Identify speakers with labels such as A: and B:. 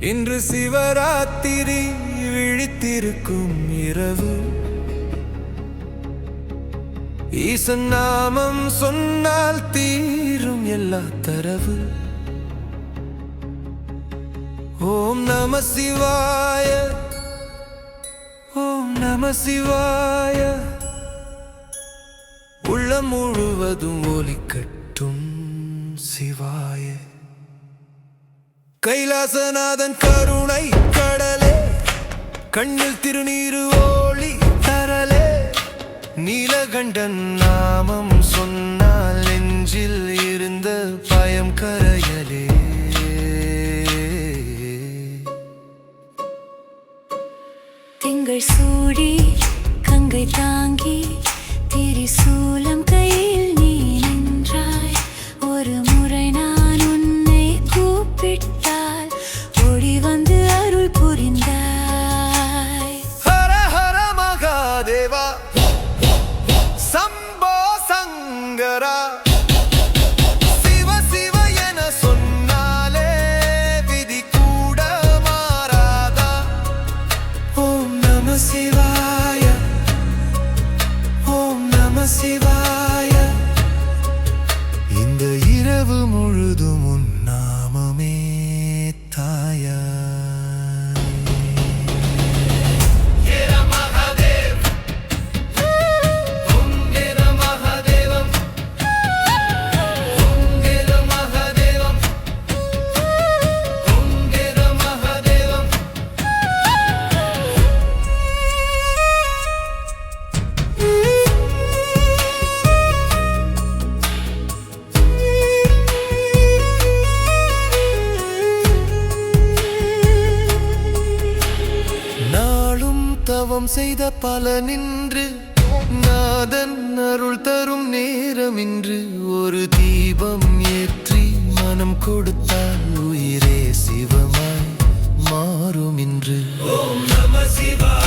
A: இன்று சிவராத்திரி விழித்திருக்கும் இரவு, ஈசன் நாமம் சொன்னால் தீரும் எல்லா தரவு. ஓம் நம சிவாய, ஓம் நம சிவாய, உள்ளம் முழுவதும் ஒலிக்கட்டும் சிவாய. கைலாசநாதன் கருணை கடலே, கண்ணில் திருநீரு ஓளி தரலே, நீலகண்டன் நாமம் சொன்னால் நெஞ்சில் இருந்த பயம் கரையலே.
B: திங்கள் சூடி கங்கை தாங்கி திரிசூலம் கையில் நீ நின்றாய். ஒரு முறை நான் உன்னை கூப்பிட்டால் ஓடி வந்து அருள் புரிந்தாய்.
A: ஹர ஹர மகாதேவா சம்போ சங்கரா, சிவ சிவ என சொன்னாலே விதி கூட மாறாதா. ஓம் நம சிவாய, ஓம் நம சிவாய, இந்த இரவு முழுதும் உன் நாமமே தாயா. தவம் செய்த பலனின்று நாதன் அருள் தரும் நேரமின்று ஒரு தீபம் ஏற்றி மனம் கொடுத்தால் உயிரே சிவமாய் மாறும் இன்று. ஓம் நம சிவாய.